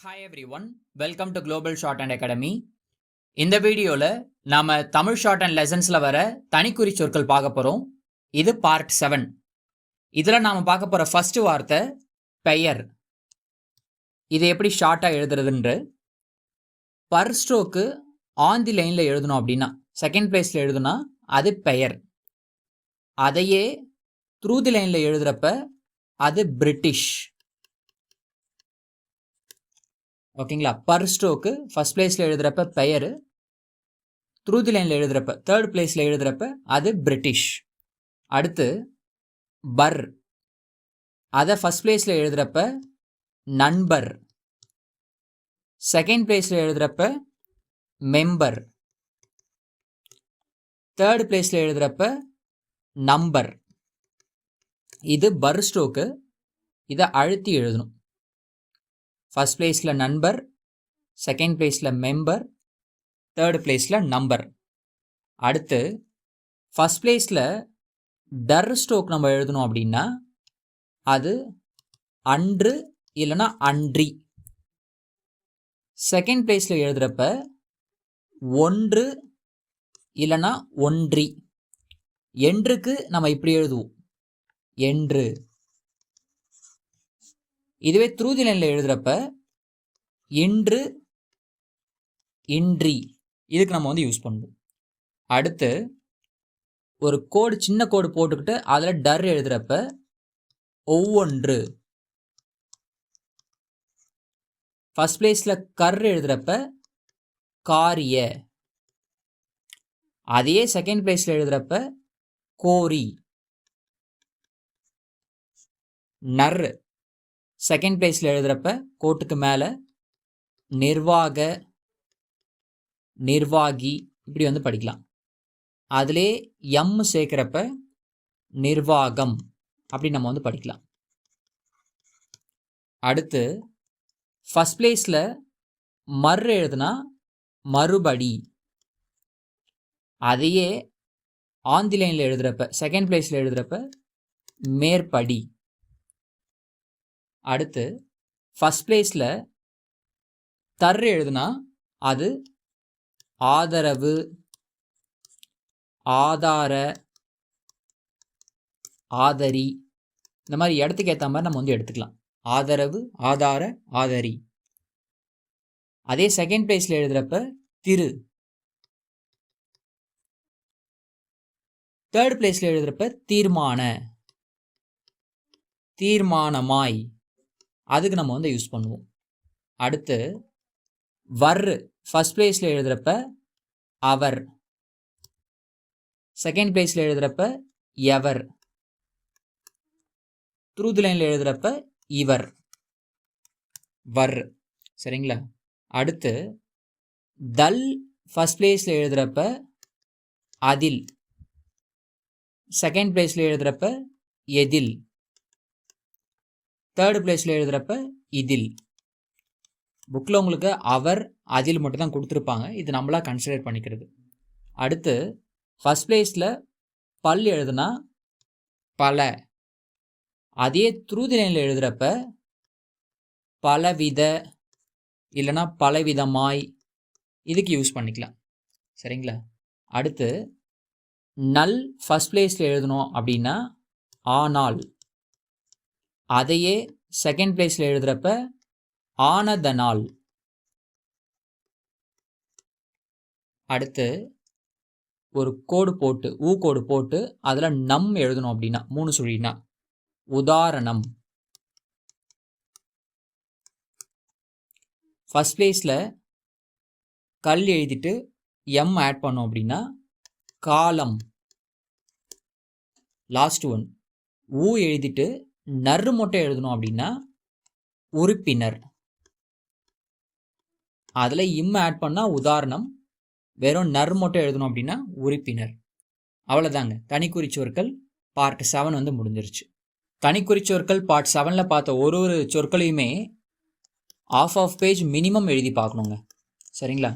Hi everyone, welcome to Global Shorthand Academy. இந்த வீடியோவில் நாம் தமிழ் ஷார்ட் லெசன்ஸில் வர தனிக்குறி சொற்கள் பார்க்க போகிறோம். இது பார்ட் 7. இதில் நாம் பார்க்க போகிற ஃபர்ஸ்ட் வார்த்தை பெயர். இதை எப்படி ஷார்ட்டாக எழுதுறதுன்று பர் ஸ்ட்ரோக்கு ஆன் தி லைனில் எழுதணும் அப்படின்னா செகண்ட் பிளேஸில் எழுதுனா அது பெயர். அதையே த்ரூ தி லைனில் எழுதுகிறப்ப அது பிரிட்டிஷ். ஓகேங்களா? பர் ஸ்ட்ரோக்கு ஃபர்ஸ்ட் பிளேஸில் எழுதுகிறப்ப பெயர், த்ரூ தி லைனில் எழுதுகிறப்ப தேர்ட் பிளேஸில் எழுதுகிறப்ப அது பிரிட்டிஷ். அடுத்து பர், அதை ஃபர்ஸ்ட் பிளேஸில் எழுதுகிறப்ப நண்பர், செகண்ட் பிளேஸில் எழுதுகிறப்ப மெம்பர், தேர்ட் பிளேஸில் எழுதுகிறப்ப நம்பர். இது பர் ஸ்ட்ரோக்கு. இதை அழுத்தி எழுதணும். ஃபர்ஸ்ட் பிளேஸில் நண்பர், செகண்ட் பிளேஸில் மெம்பர், தேர்ட் பிளேஸில் நம்பர். அடுத்து ஃபர்ஸ்ட் பிளேஸில் டர் ஸ்ட்ரோக் நம்ம எழுதணும் அப்படின்னா அது அன்று இல்லைன்னா அன்றி. செகண்ட் பிளேஸில் எழுதுகிறப்ப ஒன்று இல்லைன்னா ஒன்றி. என்றுக்கு நம்ம இப்படி எழுதுவோம், என்று. இதுவே த்ரூ தி லைனில் எழுதுகிறப்ப இன்று, இன்றி. இதுக்கு நம்ம யூஸ் பண்ணுவோம். அடுத்து ஒரு கோடு, சின்ன கோடு போட்டுக்கிட்டு அதில் டர் எழுதுகிறப்ப ஒவ்வொன்று. ஃபர்ஸ்ட் பிளேஸில் கர் எழுதுகிறப்ப காரிய. அதையே செகண்ட் பிளேஸில் எழுதுகிறப்ப கோரி. நர் செகண்ட் பிளேஸில் எழுதுகிறப்ப கோட்டுக்கு மேலே நிர்வாக, நிர்வாகி. இப்படி படிக்கலாம். அதிலே எம் சேர்க்கிறப்ப நிர்வாகம். அப்படி நம்ம படிக்கலாம். அடுத்து ஃபர்ஸ்ட் பிளேஸில் மர் எழுதுனா மறுபடி. அதையே ஆன் தி லைனில் எழுதுகிறப்ப செகண்ட் பிளேஸில் எழுதுகிறப்ப மேற்படி. அடுத்து ஃபர்ஸ்ட் பிளேஸில் தர் எழுதுனா அது ஆதரவு, ஆதார, ஆதரி. இந்த மாதிரி இடத்துக்கு ஏற்ற மாதிரி நம்ம எடுத்துக்கலாம். ஆதரவு, ஆதார, ஆதரி. அதே செகண்ட் பிளேஸில் எழுதுகிறப்ப திரு. தேர்ட் பிளேஸில் எழுதுகிறப்ப தீர்மான, தீர்மானமாய். அதுக்கு நம்ம யூஸ் பண்ணுவோம். அடுத்து வர் ஃபர்ஸ்ட் பிளேஸில் எழுதுகிறப்ப அவர், செகண்ட் பிளேஸில் எழுதுகிறப்ப எவர், த்ரூ தி லைனில் எழுதுகிறப்ப இவர். வர். சரிங்களா? அடுத்து தல் ஃபர்ஸ்ட் பிளேஸில் எழுதுகிறப்ப அதில், செகண்ட் பிளேஸில் எழுதுகிறப்ப எதில், தேர்ட் பிளேஸில் எழுதுகிறப்ப இதில். புக்கில் உங்களுக்கு அவர், அதில் மட்டும் தான் கொடுத்துருப்பாங்க. இது நம்மளா கன்சிடர் பண்ணிக்கிறது. அடுத்து ஃபர்ஸ்ட் பிளேஸில் பல் எழுதுனா பல. அதே த்ரூ தி லைனில் எழுதுகிறப்ப பலவித இல்லைன்னா பலவிதமாய். இதுக்கு யூஸ் பண்ணிக்கலாம். சரிங்களா? அடுத்து நல் ஃபர்ஸ்ட் பிளேஸில் எழுதணும் அப்படின்னா ஆனால். அதையே செகண்ட் பிளேஸில் எழுதுகிறப்ப ஆனதனால். அடுத்து ஒரு கோடு போட்டு, கோடு போட்டு அதில் நம் எழுதணும் அப்படின்னா 3 சுழினா உதாரணம். ஃபர்ஸ்ட் பிளேஸில் கல் எழுதிட்டு எம் ஆட் பண்ணோம் அப்படின்னா காலம். லாஸ்ட் ஒன் எழுதிட்டு நறு மட்டும் எழுதணும் அப்படின்னா உறுப்பினர். அதில் இம் ஆட் பண்ணால் உதாரணம், வெறும் நர் மட்டும் எழுதணும் அப்படின்னா உறுப்பினர். அவ்வளோதாங்க. தனிக்குறிச்சொற்கள் பார்ட் 7 முடிஞ்சிருச்சு. தனிக்குறிச்சொற்கள் பார்ட் 7 பார்த்த ஒரு சொற்களையுமே ஆஃப் பேஜ் மினிமம் எழுதி பார்க்கணுங்க. சரிங்களா?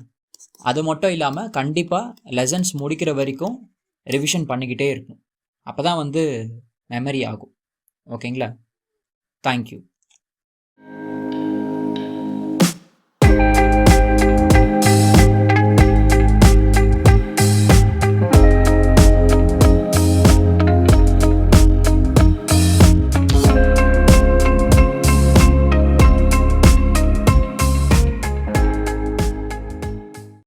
அது மட்டும் இல்லாமல் கண்டிப்பாக லெசன்ஸ் முடிக்கிற வரைக்கும் ரிவிஷன் பண்ணிக்கிட்டே இருக்கணும். அப்போ தான் மெமரி ஆகும். ஓகேங்களா? தேங்க்யூ.